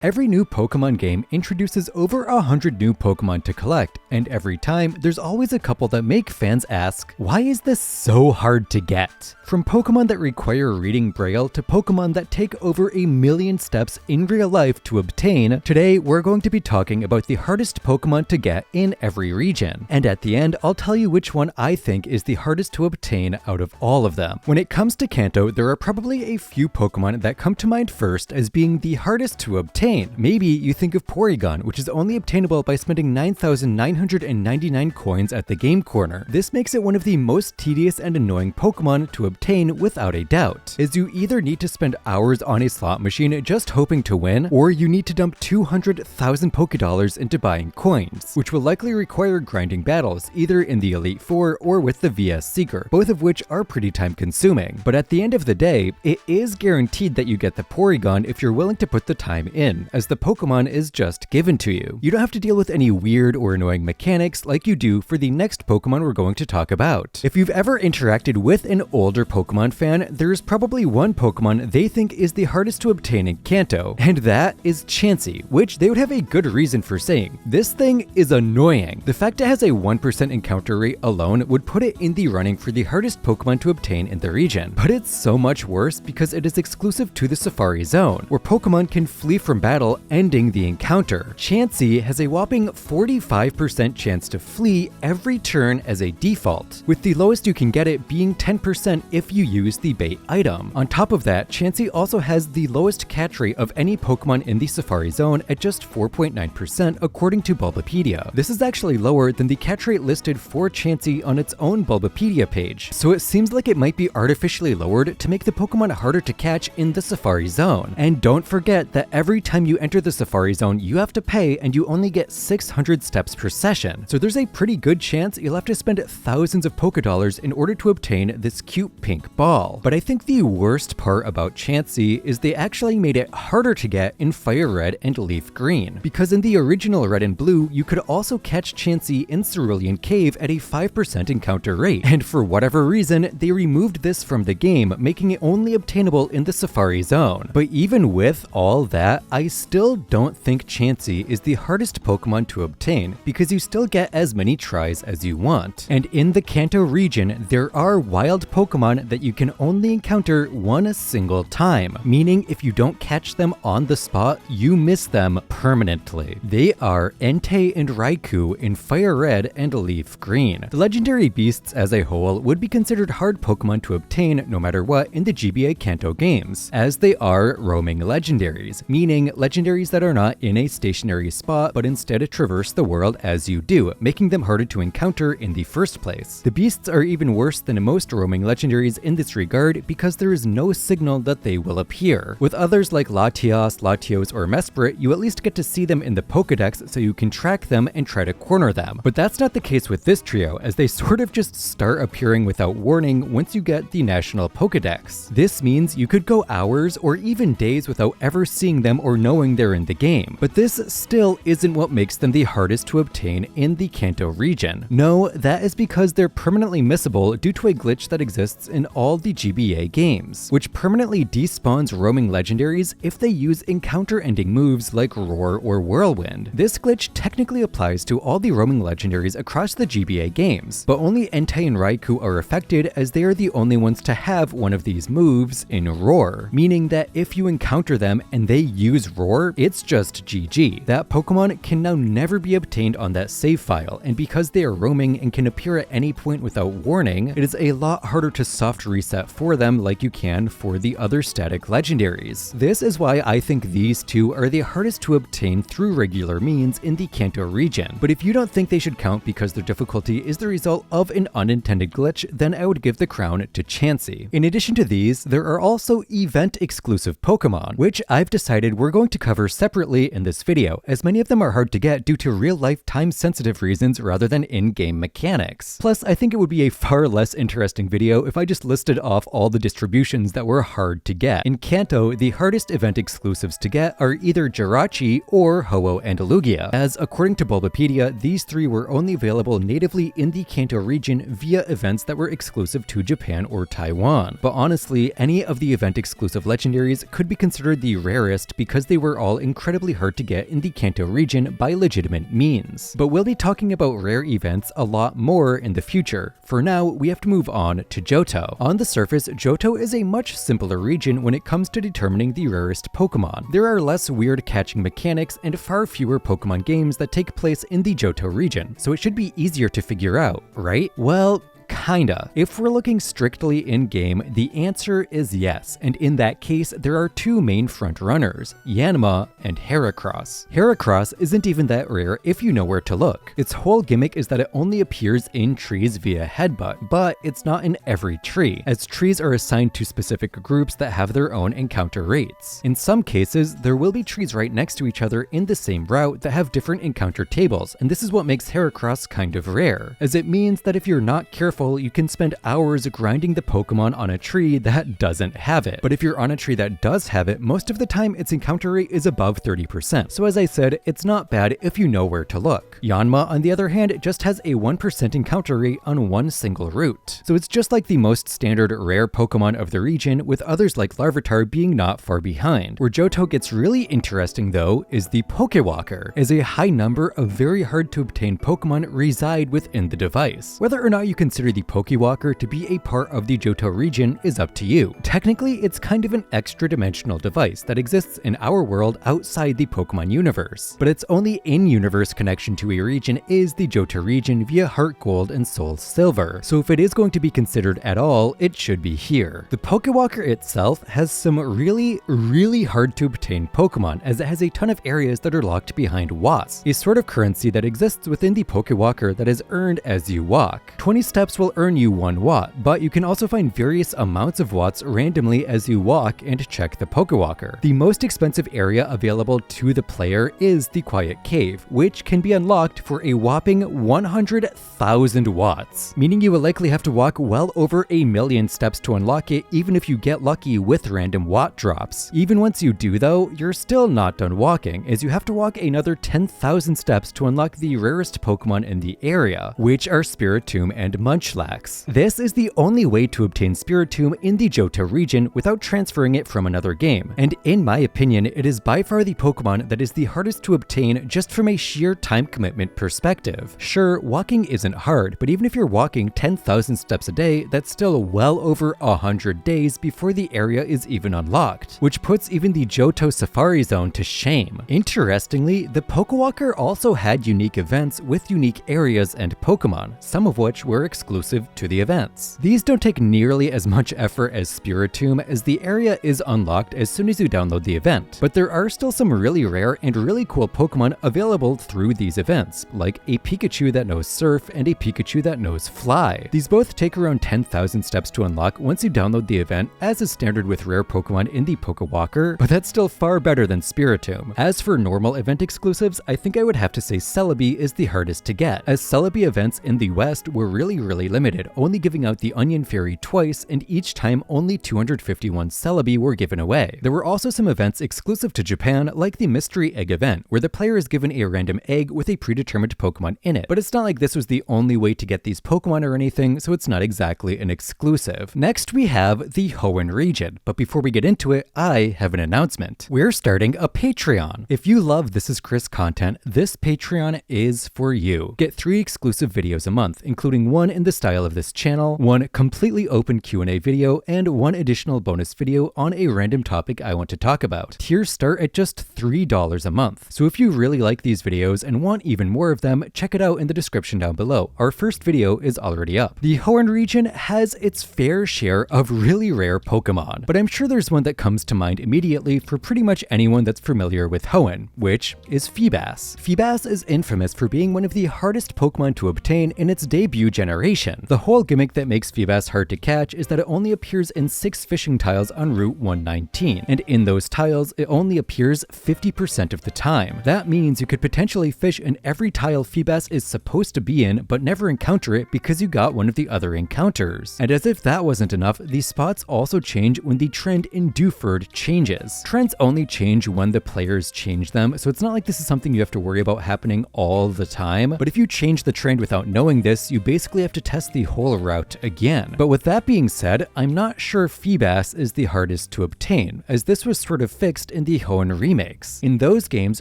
Every new Pokemon game introduces over 100 new Pokemon to collect, and every time, there's always a couple that make fans ask, why is this so hard to get? From Pokemon that require reading Braille to Pokemon that take over 1,000,000 steps in real life to obtain, today we're going to be talking about the hardest Pokemon to get in every region. And at the end, I'll tell you which one I think is the hardest to obtain out of all of them. When it comes to Kanto, there are probably a few Pokemon that come to mind first as being the hardest to obtain. Maybe you think of Porygon, which is only obtainable by spending 9,999 coins at the game corner. This makes it one of the most tedious and annoying Pokemon to obtain without a doubt, as you either need to spend hours on a slot machine just hoping to win, or you need to dump 200,000 Pokédollars into buying coins, which will likely require grinding battles either in the Elite Four or with the VS Seeker, both of which are pretty time consuming. But at the end of the day, it is guaranteed that you get the Porygon if you're willing to put the time in, as the Pokemon is just given to you. You don't have to deal with any weird or annoying mechanics like you do for the next Pokemon we're going to talk about. If you've ever interacted with an older Pokemon fan, there's probably one Pokemon they think is the hardest to obtain in Kanto, and that is Chansey, which they would have a good reason for saying. This thing is annoying. The fact it has a 1% encounter rate alone would put it in the running for the hardest Pokemon to obtain in the region, but it's so much worse because it is exclusive to the Safari Zone, where Pokemon can flee from battle, ending the encounter. Chansey has a whopping 45% chance to flee every turn as a default, with the lowest you can get it being 10% if you use the bait item. On top of that, Chansey also has the lowest catch rate of any Pokemon in the Safari Zone at just 4.9% according to Bulbapedia. This is actually lower than the catch rate listed for Chansey on its own Bulbapedia page, so it seems like it might be artificially lowered to make the Pokemon harder to catch in the Safari Zone. And don't forget that every time you enter the Safari Zone, you have to pay, and you only get 600 steps per session. So there's a pretty good chance you'll have to spend thousands of Pokédollars in order to obtain this cute pink ball. But I think the worst part about Chansey is they actually made it harder to get in Fire Red and Leaf Green, because in the original Red and Blue, you could also catch Chansey in Cerulean Cave at a 5% encounter rate, and for whatever reason, they removed this from the game, making it only obtainable in the Safari Zone. But even with all that, I still don't think Chansey is the hardest Pokemon to obtain, because you still get as many tries as you want. And in the Kanto region, there are wild Pokemon that you can only encounter one single time, meaning if you don't catch them on the spot, you miss them permanently. They are Entei and Raikou in Fire Red and Leaf Green. The legendary beasts as a whole would be considered hard Pokemon to obtain no matter what in the GBA Kanto games, as they are roaming legendaries, meaning legendaries that are not in a stationary spot but instead traverse the world as you do, making them harder to encounter in the first place. The beasts are even worse than most roaming legendaries in this regard because there is no signal that they will appear. With others like Latios, Latios, or Mesprit, you at least get to see them in the Pokedex so you can track them and try to corner them. But that's not the case with this trio, as they sort of just start appearing without warning once you get the national Pokedex. This means you could go hours or even days without ever seeing them or knowing they're in the game. But this still isn't what makes them the hardest to obtain in the Kanto region. No, that is because they're permanently missable due to a glitch that exists in all the GBA games, which permanently despawns roaming legendaries if they use encounter-ending moves like Roar or Whirlwind. This glitch technically applies to all the roaming legendaries across the GBA games, but only Entei and Raikou are affected as they are the only ones to have one of these moves in Roar, meaning that if you encounter them and they use Roar, it's just GG. That Pokemon can now never be obtained on that save file, and because they are roaming and can appear at any point without warning, it is a lot harder to soft reset for them like you can for the other static legendaries. This is why I think these two are the hardest to obtain through regular means in the Kanto region. But if you don't think they should count because their difficulty is the result of an unintended glitch, then I would give the crown to Chansey. In addition to these, there are also event-exclusive Pokemon, which I've decided we're going to cover separately in this video, as many of them are hard to get due to real-life time-sensitive reasons rather than in-game mechanics. Plus, I think it would be a far less interesting video if I just listed off all the distributions that were hard to get. In Kanto, the hardest event exclusives to get are either Jirachi or Ho-Oh and Lugia, as according to Bulbapedia, these three were only available natively in the Kanto region via events that were exclusive to Japan or Taiwan. But honestly, any of the event exclusive legendaries could be considered the rarest because they were all incredibly hard to get in the Kanto region by legitimate means. But we'll be talking about rare events a lot more in the future. For now, we have to move on to Johto. On the surface, Johto is a much simpler region when it comes to determining the rarest Pokemon. There are less weird catching mechanics and far fewer Pokemon games that take place in the Johto region, so it should be easier to figure out, right? Well, kinda. If we're looking strictly in-game, the answer is yes, and in that case, there are two main front-runners, Yanma and Heracross. Heracross isn't even that rare if you know where to look. Its whole gimmick is that it only appears in trees via headbutt, but it's not in every tree, as trees are assigned to specific groups that have their own encounter rates. In some cases, there will be trees right next to each other in the same route that have different encounter tables, and this is what makes Heracross kind of rare, as it means that if you're not careful, you can spend hours grinding the Pokemon on a tree that doesn't have it. But if you're on a tree that does have it, most of the time its encounter rate is above 30%. So as I said, it's not bad if you know where to look. Yanma, on the other hand, just has a 1% encounter rate on one single route. So it's just like the most standard rare Pokemon of the region, with others like Larvitar being not far behind. Where Johto gets really interesting though is the Pokewalker, as a high number of very hard to obtain Pokemon reside within the device. Whether or not you consider the Pokewalker to be a part of the Johto region is up to you. Technically, it's kind of an extra-dimensional device that exists in our world outside the Pokemon universe, but its only in-universe connection to a region is the Johto region via Heart Gold and Soul Silver, so if it is going to be considered at all, it should be here. The Pokewalker itself has some really hard to obtain Pokemon, as it has a ton of areas that are locked behind watts, a sort of currency that exists within the Pokewalker that is earned as you walk. 20 steps will earn you 1 watt, but you can also find various amounts of watts randomly as you walk and check the Pokewalker. The most expensive area available to the player is the Quiet Cave, which can be unlocked for a whopping 100,000 watts, meaning you will likely have to walk well over 1,000,000 steps to unlock it, even if you get lucky with random watt drops. Even once you do though, you're still not done walking, as you have to walk another 10,000 steps to unlock the rarest Pokemon in the area, which are Spiritomb and Munchlax. This is the only way to obtain Spiritomb in the Johto region without transferring it from another game, and in my opinion, it is by far the Pokemon that is the hardest to obtain just from a sheer time commitment perspective. Sure, walking isn't hard, but even if you're walking 10,000 steps a day, that's still well over 100 days before the area is even unlocked, which puts even the Johto Safari Zone to shame. Interestingly, the Pokewalker also had unique events with unique areas and Pokemon, some of which were exclusive to the events. These don't take nearly as much effort as Spiritomb, as the area is unlocked as soon as you download the event, but there are still some really rare and really cool Pokemon available through these events, like a Pikachu that knows Surf and a Pikachu that knows Fly. These both take around 10,000 steps to unlock once you download the event, as is standard with rare Pokemon in the Pokewalker, but that's still far better than Spiritomb. As for normal event exclusives, I think I would have to say Celebi is the hardest to get, as Celebi events in the West were really limited, only giving out the Onion Fairy twice, and each time only 251 Celebi were given away. There were also some events exclusive to Japan, like the Mystery Egg event, where the player is given a random egg with a predetermined Pokemon in it, but it's not like this was the only way to get these Pokemon or anything, so it's not exactly an exclusive. Next we have the Hoenn region, but before we get into it, I have an announcement. We're starting a Patreon. If you love This Is Chris content, this Patreon is for you. Get 3 exclusive videos a month, including one in the style of this channel, one completely open Q&A video, and one additional bonus video on a random topic I want to talk about. Tiers start at just $3 a month. So if you really like these videos and want even more of them, check it out in the description down below. Our first video is already up. The Hoenn region has its fair share of really rare Pokemon, but I'm sure there's one that comes to mind immediately for pretty much anyone that's familiar with Hoenn, which is Feebas. Feebas is infamous for being one of the hardest Pokemon to obtain in its debut generation. The whole gimmick that makes Feebas hard to catch is that it only appears in 6 fishing tiles on Route 119, and in those tiles, it only appears 50% of the time. That means you could potentially fish in every tile Feebas is supposed to be in, but never encounter it because you got one of the other encounters. And as if that wasn't enough, these spots also change when the trend in Dewford changes. Trends only change when the players change them, so it's not like this is something you have to worry about happening all the time, but if you change the trend without knowing this, you basically have to test the whole route again. But with that being said, I'm not sure Feebas is the hardest to obtain, as this was sort of fixed in the Hoenn remakes. In those games,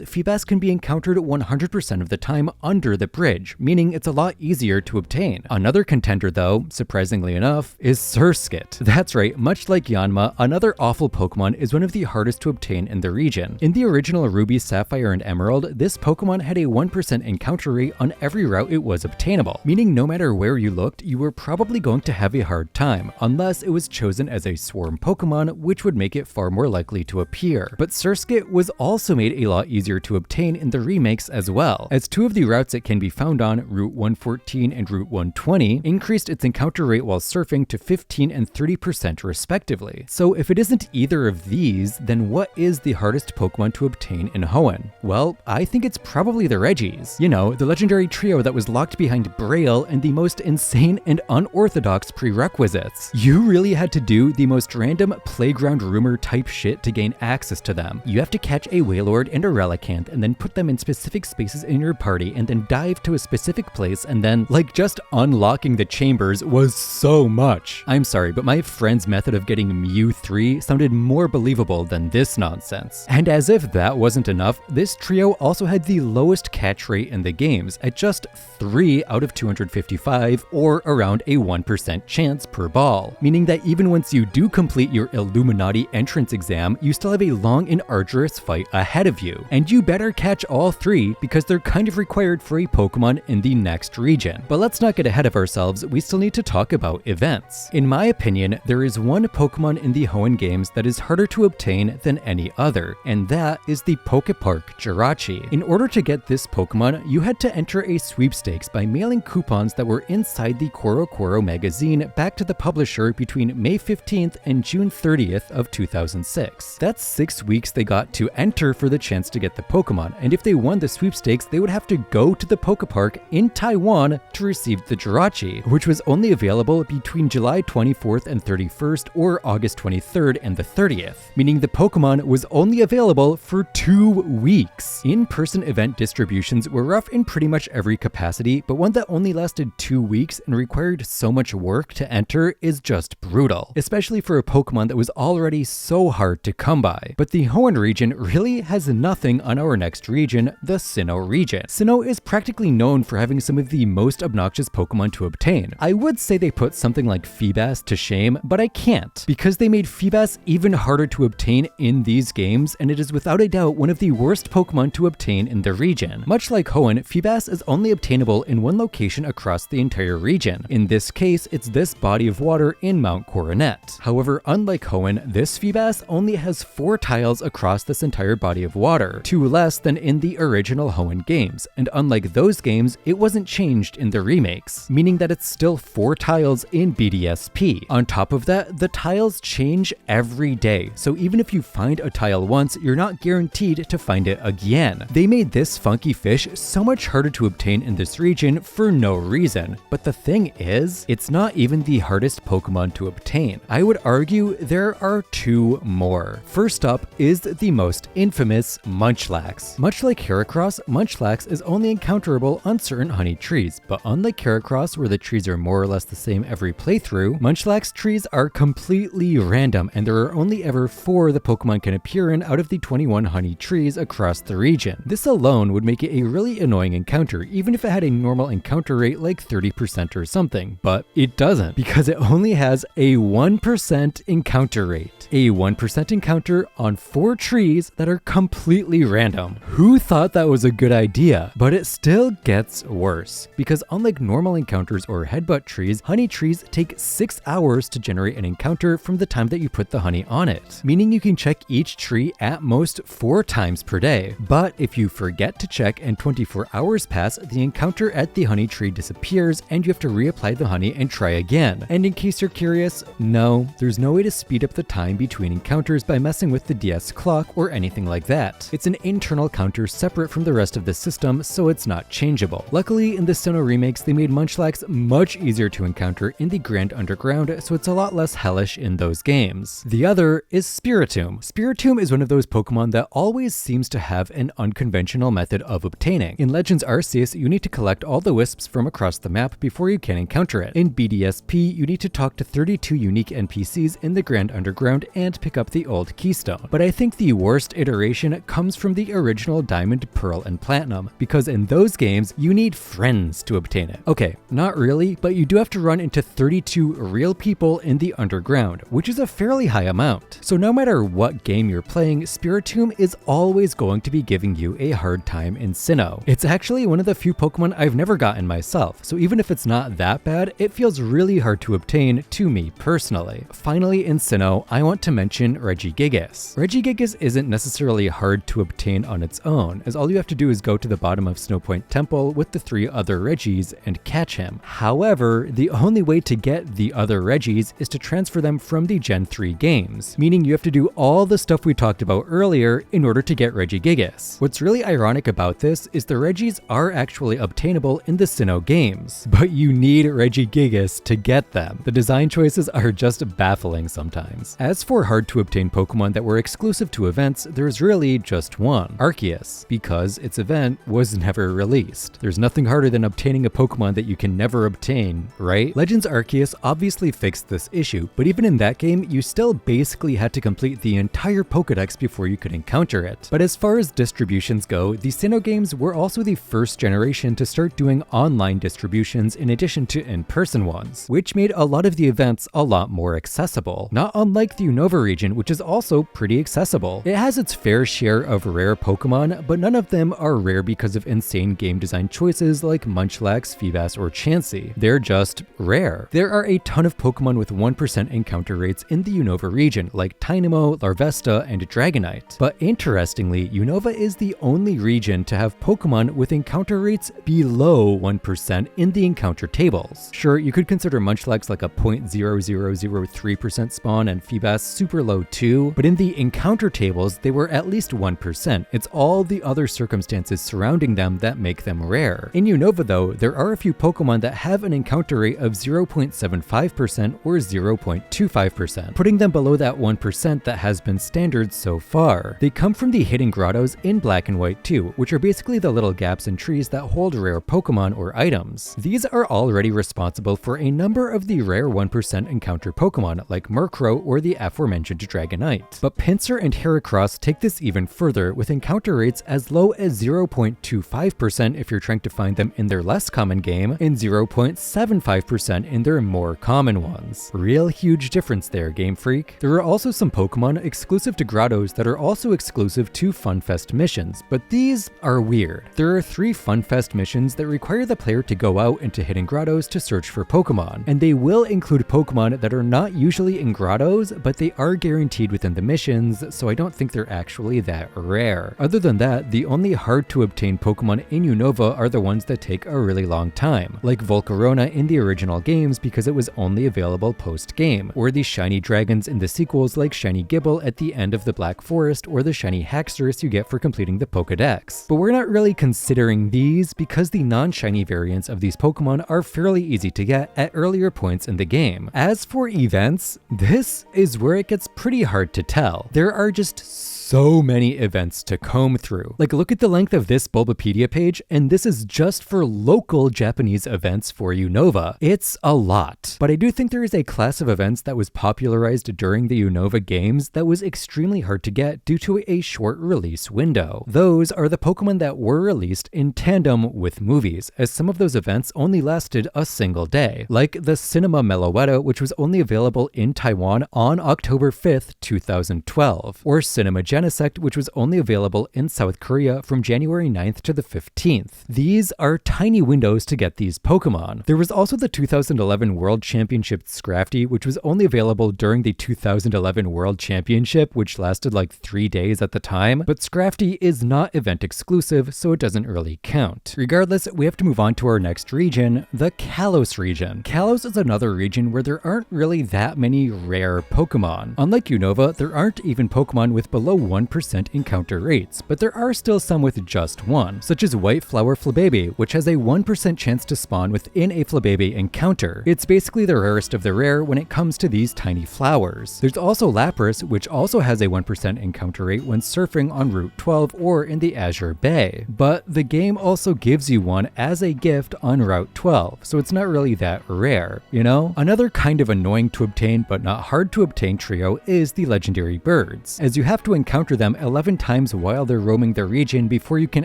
Feebas can be encountered 100% of the time under the bridge, meaning it's a lot easier to obtain. Another contender though, surprisingly enough, is Surskit. That's right, much like Yanma, another awful Pokemon is one of the hardest to obtain in the region. In the original Ruby, Sapphire, and Emerald, this Pokemon had a 1% encounter rate on every route it was obtainable, meaning no matter where you looked, you were probably going to have a hard time, unless it was chosen as a swarm Pokemon, which would make it far more likely to appear. But Surskit was also made a lot easier to obtain in the remakes as well, as two of the routes it can be found on, Route 114 and Route 120, increased its encounter rate while surfing to 15 and 30% respectively. So if it isn't either of these, then what is the hardest Pokemon to obtain in Hoenn? Well, I think it's probably the Regis. You know, the legendary trio that was locked behind Braille and the most insane and unorthodox prerequisites. You really had to do the most random playground rumor type shit to gain access to them. You have to catch a Wailord and a Relicanth and then put them in specific spaces in your party and then dive to a specific place, and then, like, just unlocking the chambers was so much. I'm sorry, but my friend's method of getting Mew 3 sounded more believable than this nonsense. And as if that wasn't enough, this trio also had the lowest catch rate in the games at just 3 out of 255, or around a 1% chance per ball, meaning that even once you do complete your Illuminati entrance exam, you still have a long and arduous fight ahead of you. And you better catch all 3 because they're kind of required for a Pokemon in the next region. But let's not get ahead of ourselves, we still need to talk about events. In my opinion, there is one Pokemon in the Hoenn games that is harder to obtain than any other, and that is the Pokepark Jirachi. In order to get this Pokemon, you had to enter a sweepstakes by mailing coupons that were inside the Koro Koro magazine back to the publisher between May 15th and June 30th of 2006. That's 6 weeks they got to enter for the chance to get the Pokemon, and if they won the sweepstakes, they would have to go to the Pokepark in Taiwan to receive the Jirachi, which was only available between July 24th and 31st or August 23rd and the 30th, meaning the Pokemon was only available for 2 weeks. In-person event distributions were rough in pretty much every capacity, but one that only lasted 2 weeks and required so much work to enter is just brutal, especially for a Pokemon that was already so hard to come by. But the Hoenn region really has nothing on our next region, the Sinnoh region. Sinnoh is practically known for having some of the most obnoxious Pokemon to obtain. I would say they put something like Feebas to shame, but I can't, because they made Feebas even harder to obtain in these games, and it is without a doubt one of the worst Pokemon to obtain in the region. Much like Hoenn, Feebas is only obtainable in one location across the entire region. In this case, it's this body of water in Mount Coronet. However, unlike Hoenn, this Feebas only has 4 tiles across this entire body of water, 2 less than in the original Hoenn games, and unlike those games, it wasn't changed in the remakes, meaning that it's still 4 tiles in BDSP. On top of that, the tiles change every day, so even if you find a tile once, you're not guaranteed to find it again. They made this funky fish so much harder to obtain in this region for no reason, but the thing is, it's not even the hardest Pokemon to obtain. I would argue there are 2 more. First up is the most infamous Munchlax. Much like Heracross, Munchlax is only encounterable on certain honey trees, but unlike Heracross where the trees are more or less the same every playthrough, Munchlax trees are completely random, and there are only ever 4 the Pokemon can appear in out of the 21 honey trees across the region. This alone would make it a really annoying encounter, even if it had a normal encounter rate like 30% or something, but it doesn't, because it only has a 1% encounter rate. A 1% encounter on 4 trees that are completely random. Who thought that was a good idea? But it still gets worse, because unlike normal encounters or headbutt trees, honey trees take 6 hours to generate an encounter from the time that you put the honey on it, meaning you can check each tree at most 4 times per day. But if you forget to check and 24 hours pass, the encounter at the honey tree disappears and you have to reapply the honey and try again. And in case you're curious, no, there's no way to speed up the time between encounters by messing with the DS clock or anything like that. It's an internal counter separate from the rest of the system, so it's not changeable. Luckily, in the Sinnoh remakes, they made Munchlax much easier to encounter in the Grand Underground, so it's a lot less hellish in those games. The other is Spiritomb. Spiritomb is one of those Pokemon that always seems to have an unconventional method of obtaining. In Legends Arceus, you need to collect all the wisps from across the map before before you can encounter it. In BDSP, you need to talk to 32 unique NPCs in the Grand Underground and pick up the old keystone. But I think the worst iteration comes from the original Diamond, Pearl, and Platinum, because in those games, you need friends to obtain it. Okay, not really, but you do have to run into 32 real people in the underground, which is a fairly high amount. So no matter what game you're playing, Spiritomb is always going to be giving you a hard time in Sinnoh. It's actually one of the few Pokemon I've never gotten myself, so even if it's not that bad, it feels really hard to obtain to me personally. Finally, in Sinnoh, I want to mention Regigigas. Regigigas isn't necessarily hard to obtain on its own, as all you have to do is go to the bottom of Snowpoint Temple with the 3 other Regis and catch him. However, the only way to get the other Regis is to transfer them from the Gen 3 games, meaning you have to do all the stuff we talked about earlier in order to get Regigigas. What's really ironic about this is the Regis are actually obtainable in the Sinnoh games, but you need Regigigas to get them. The design choices are just baffling sometimes. As for hard to obtain Pokemon that were exclusive to events, there's really just one, Arceus, because its event was never released. There's nothing harder than obtaining a Pokemon that you can never obtain, right? Legends Arceus obviously fixed this issue, but even in that game, you still basically had to complete the entire Pokedex before you could encounter it. But as far as distributions go, the Sinnoh games were also the first generation to start doing online distributions in addition to in-person ones, which made a lot of the events a lot more accessible. Not unlike the Unova region, which is also pretty accessible. It has its fair share of rare Pokemon, but none of them are rare because of insane game design choices like Munchlax, Feebas, or Chansey. They're just rare. There are a ton of Pokemon with 1% encounter rates in the Unova region, like Tynamo, Larvesta, and Dragonite. But interestingly, Unova is the only region to have Pokemon with encounter rates below 1% in the encounter tables. Sure, you could consider Munchlax like a 0.0003% spawn and Feebas super low too, but in the encounter tables, they were at least 1%. It's all the other circumstances surrounding them that make them rare. In Unova though, there are a few Pokemon that have an encounter rate of 0.75% or 0.25%, putting them below that 1% that has been standard so far. They come from the hidden grottos in Black and White too, which are basically the little gaps in trees that hold rare Pokemon or items. These are already responsible for a number of the rare 1% encounter Pokemon like Murkrow or the aforementioned Dragonite. But Pinsir and Heracross take this even further with encounter rates as low as 0.25% if you're trying to find them in their less common game and 0.75% in their more common ones. Real huge difference there, Game Freak. There are also some Pokemon exclusive to grottos that are also exclusive to FunFest missions, but these are weird. There are 3 FunFest missions that require the player to go out into hidden grottos to search for Pokemon, and they will include Pokemon that are not usually in grottos, but they are guaranteed within the missions, so I don't think they're actually that rare. Other than that, the only hard to obtain Pokemon in Unova are the ones that take a really long time, like Volcarona in the original games because it was only available post-game, or the shiny dragons in the sequels like Shiny Gible at the end of the Black Forest or the shiny Haxorus you get for completing the Pokedex. But we're not really considering these because the non-shiny variants of these Pokemon are fairly easy to get at earlier points in the game. As for events, this is where it gets pretty hard to tell. There are just so many events to comb through. Like, look at the length of this Bulbapedia page, and this is just for local Japanese events for Unova. It's a lot. But I do think there is a class of events that was popularized during the Unova games that was extremely hard to get due to a short release window. Those are the Pokemon that were released in tandem with movies, as some of those events only lasted a single day, like the Cinema Meloetta, which was only available in Taiwan on October 5th, 2012, or Cinema Genesect, which was only available in South Korea from January 9th to the 15th. These are tiny windows to get these Pokemon. There was also the 2011 World Championship Scrafty, which was only available during the 2011 World Championship, which lasted like 3 days at the time, but Scrafty is not event exclusive, so it doesn't really count. Regardless, we have to move on to our next region, the Kalos region. Kalos is another region where there aren't really that many rare Pokemon. Unlike Unova, there aren't even Pokemon with below 1% encounter rates, but there are still some with just one, such as White Flower Flabébé, which has a 1% chance to spawn within a Flabébé encounter. It's basically the rarest of the rare when it comes to these tiny flowers. There's also Lapras, which also has a 1% encounter rate when surfing on Route 12 or in the Azure Bay, but the game also gives you one as a gift on Route 12, so it's not really that rare, you know? Another kind of annoying to obtain but not hard to obtain trio is the legendary birds, as you have to encounter them 11 times while they're roaming the region before you can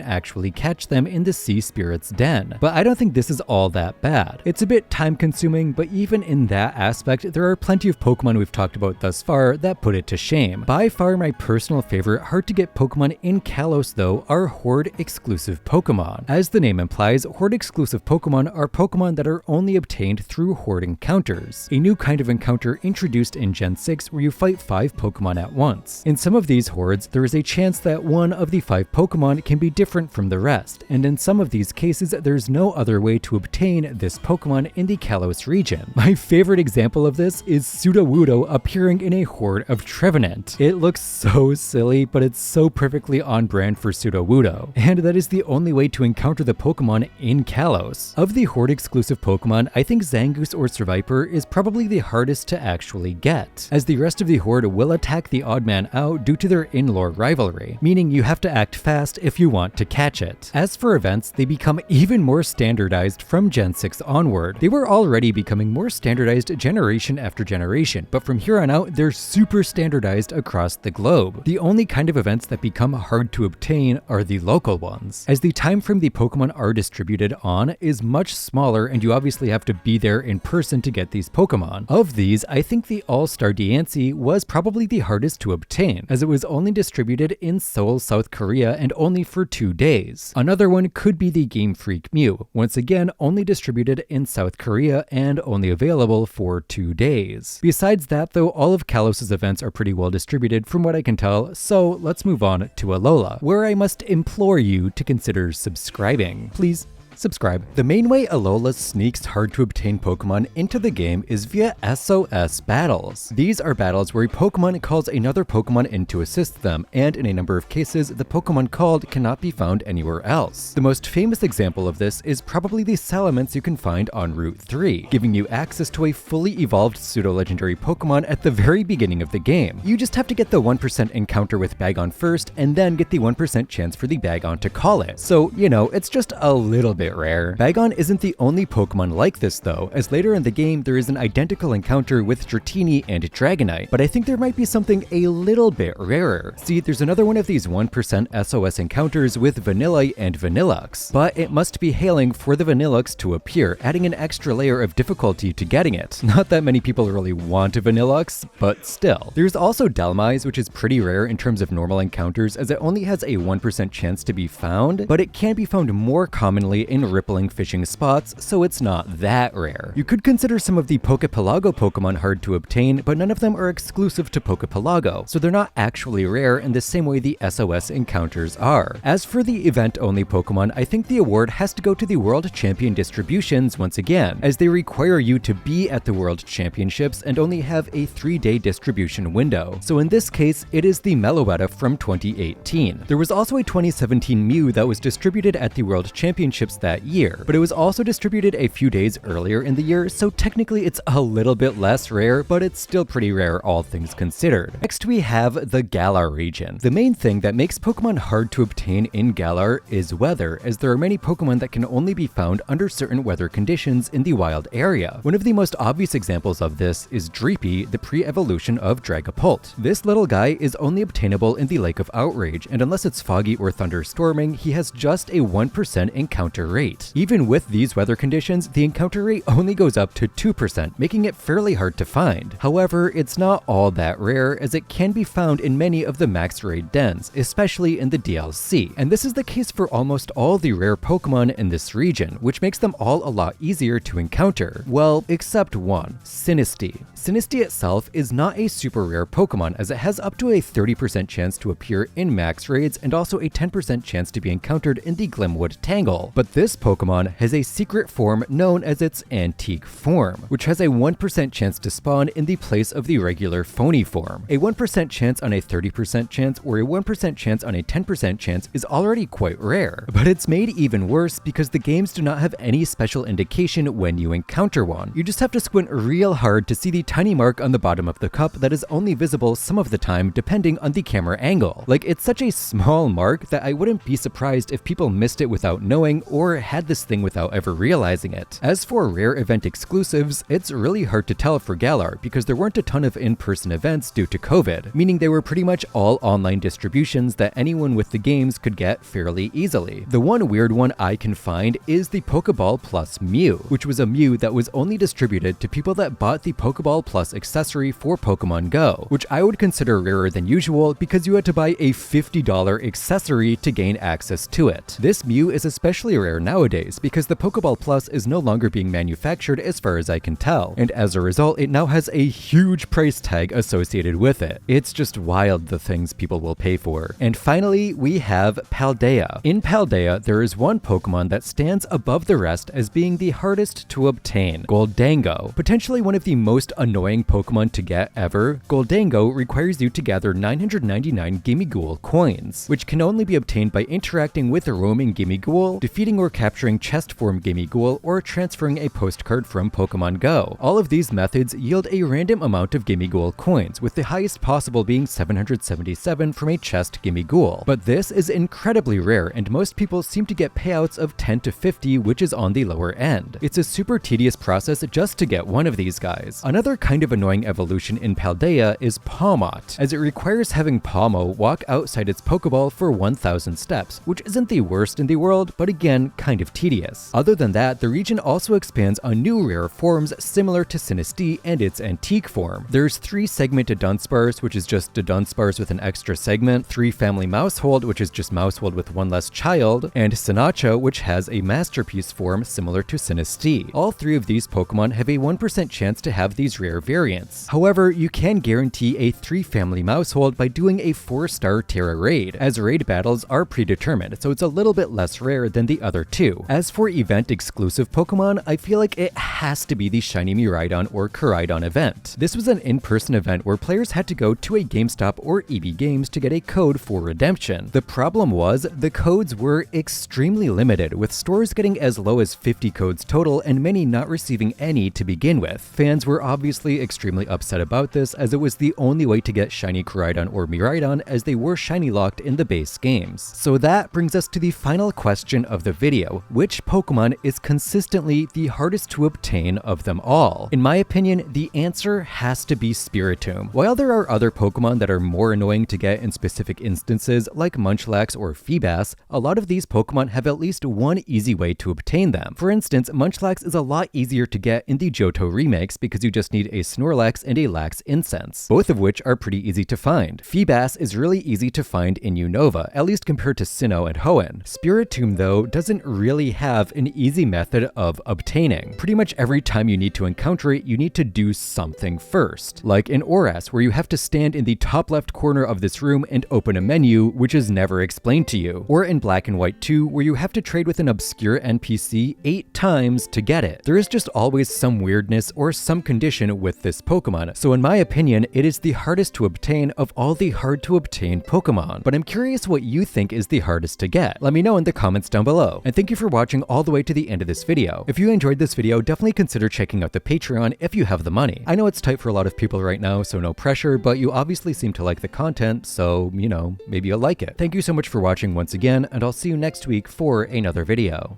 actually catch them in the Sea Spirit's Den. But I don't think this is all that bad. It's a bit time consuming, but even in that aspect, there are plenty of Pokemon we've talked about thus far that put it to shame. By far my personal favorite hard to get Pokemon in Kalos though are Horde exclusive Pokemon. As the name implies, Horde exclusive Pokemon are Pokemon that are only obtained through Horde encounters, a new kind of encounter introduced in Gen 6 where you fight 5 Pokemon at once. In some of these hordes, there is a chance that one of the 5 Pokemon can be different from the rest, and in some of these cases, there's no other way to obtain this Pokemon in the Kalos region. My favorite example of this is Sudowoodo appearing in a horde of Trevenant. It looks so silly, but it's so perfectly on brand for Sudowoodo, and that is the only way to encounter the Pokemon in Kalos. Of the horde exclusive Pokemon, I think Zangoose or Survivor is probably the hardest to actually get, as the rest of the horde will attack the odd man out due to their in-lore rivalry, meaning you have to act fast if you want to catch it. As for events, they become even more standardized from Gen 6 onward. They were already becoming more standardized generation after generation, but from here on out, they're super standardized across the globe. The only kind of events that become hard to obtain are the local ones, as the time frame the Pokemon are distributed on is much smaller and you obviously have to be there in person to get these Pokemon. Of these, I think the All-Star Diancie was probably the hardest to obtain, as it was only distributed in Seoul, South Korea and only for 2 days. Another one could be the Game Freak Mew, once again only distributed in South Korea and only available for 2 days. Besides that though, all of Kalos' events are pretty well distributed from what I can tell, so let's move on to Alola, where I must implore you to consider subscribing. Please subscribe. The main way Alola sneaks hard to obtain Pokemon into the game is via SOS battles. These are battles where a Pokemon calls another Pokemon in to assist them, and in a number of cases, the Pokemon called cannot be found anywhere else. The most famous example of this is probably the Salamence you can find on Route 3, giving you access to a fully evolved pseudo-legendary Pokemon at the very beginning of the game. You just have to get the 1% encounter with Bagon first, and then get the 1% chance for the Bagon to call it. So, you know, it's just a little bit rare. Bagon isn't the only Pokemon like this though, as later in the game there is an identical encounter with Dratini and Dragonite, but I think there might be something a little bit rarer. See, there's another one of these 1% SOS encounters with Vanillite and Vanillux, but it must be hailing for the Vanillux to appear, adding an extra layer of difficulty to getting it. Not that many people really want a Vanillux, but still. There's also Dhelmise, which is pretty rare in terms of normal encounters, as it only has a 1% chance to be found, but it can be found more commonly in rippling fishing spots, so it's not that rare. You could consider some of the Pokepelago Pokemon hard to obtain, but none of them are exclusive to Pokepelago, so they're not actually rare in the same way the SOS encounters are. As for the event-only Pokemon, I think the award has to go to the World Champion distributions once again, as they require you to be at the World Championships and only have a 3-day distribution window. So in this case, it is the Meloetta from 2018. There was also a 2017 Mew that was distributed at the World Championships that year, but it was also distributed a few days earlier in the year, so technically it's a little bit less rare, but it's still pretty rare all things considered. Next we have the Galar region. The main thing that makes Pokemon hard to obtain in Galar is weather, as there are many Pokemon that can only be found under certain weather conditions in the wild area. One of the most obvious examples of this is Dreepy, the pre-evolution of Dragapult. This little guy is only obtainable in the Lake of Outrage, and unless it's foggy or thunderstorming, he has just a 1% encounter rate. Even with these weather conditions, the encounter rate only goes up to 2%, making it fairly hard to find. However, it's not all that rare, as it can be found in many of the max raid dens, especially in the DLC, and this is the case for almost all the rare Pokemon in this region, which makes them all a lot easier to encounter. Well, except one, Sinistea. Sinistea itself is not a super rare Pokemon, as it has up to a 30% chance to appear in max raids and also a 10% chance to be encountered in the Glimwood Tangle, but this this Pokemon has a secret form known as its antique form, which has a 1% chance to spawn in the place of the regular phony form. A 1% chance on a 30% chance or a 1% chance on a 10% chance is already quite rare, but it's made even worse because the games do not have any special indication when you encounter one. You just have to squint real hard to see the tiny mark on the bottom of the cup that is only visible some of the time depending on the camera angle. Like, it's such a small mark that I wouldn't be surprised if people missed it without knowing or had this thing without ever realizing it. As for rare event exclusives, it's really hard to tell for Galar because there weren't a ton of in-person events due to COVID, meaning they were pretty much all online distributions that anyone with the games could get fairly easily. The one weird one I can find is the Pokeball Plus Mew, which was a Mew that was only distributed to people that bought the Pokeball Plus accessory for Pokemon Go, which I would consider rarer than usual because you had to buy a $50 accessory to gain access to it. This Mew is especially rare nowadays because the Pokeball Plus is no longer being manufactured as far as I can tell, and as a result it now has a huge price tag associated with it. It's just wild the things people will pay for. And finally, we have Paldea. In Paldea, there is one Pokemon that stands above the rest as being the hardest to obtain, Goldango. Potentially one of the most annoying Pokemon to get ever, Goldango requires you to gather 999 Gimmighoul coins, which can only be obtained by interacting with a roaming Gimmighoul, defeating or capturing chest form Gimmighoul, or transferring a postcard from Pokemon Go. All of these methods yield a random amount of Gimmighoul coins, with the highest possible being 777 from a chest Gimmighoul. But this is incredibly rare, and most people seem to get payouts of 10 to 50, which is on the lower end. It's a super tedious process just to get one of these guys. Another kind of annoying evolution in Paldea is Pawmot, as it requires having Pawmo walk outside its Pokeball for 1,000 steps, which isn't the worst in the world, but again, kind of tedious. Other than that, the region also expands on new rare forms similar to Sinnoh and its antique form. There's 3 segmented Dunsparce, which is just a Dunsparce with an extra segment, 3 family Mousehold, which is just Mousehold with one less child, and Sinnoh, which has a masterpiece form similar to Sinnoh. All 3 of these Pokemon have a 1% chance to have these rare variants. However, you can guarantee a 3 family Mousehold by doing a 4-star Terra raid, as raid battles are predetermined, so it's a little bit less rare than the other 2. As for event exclusive Pokemon, I feel like it has to be the Shiny Miraidon or Koraidon event. This was an in-person event where players had to go to a GameStop or EB Games to get a code for redemption. The problem was, the codes were extremely limited, with stores getting as low as 50 codes total and many not receiving any to begin with. Fans were obviously extremely upset about this, as it was the only way to get Shiny Koraidon or Miraidon, as they were Shiny locked in the base games. So that brings us to the final question of the video: which Pokemon is consistently the hardest to obtain of them all? In my opinion, the answer has to be Spiritomb. While there are other Pokemon that are more annoying to get in specific instances, like Munchlax or Feebas, a lot of these Pokemon have at least one easy way to obtain them. For instance, Munchlax is a lot easier to get in the Johto remakes because you just need a Snorlax and a Lax Incense, both of which are pretty easy to find. Feebas is really easy to find in Unova, at least compared to Sinnoh and Hoenn. Spiritomb, though, doesn't really have an easy method of obtaining. Pretty much every time you need to encounter it, you need to do something first. Like in Oras, where you have to stand in the top left corner of this room and open a menu, which is never explained to you. Or in Black and White 2, where you have to trade with an obscure NPC 8 times to get it. There is just always some weirdness or some condition with this Pokemon, so in my opinion, it is the hardest to obtain of all the hard to obtain Pokemon. But I'm curious what you think is the hardest to get. Let me know in the comments down below. And thank you for watching all the way to the end of this video. If you enjoyed this video, definitely consider checking out the Patreon if you have the money. I know it's tight for a lot of people right now, so no pressure, but you obviously seem to like the content, so, you know, maybe you'll like it. Thank you so much for watching once again, and I'll see you next week for another video.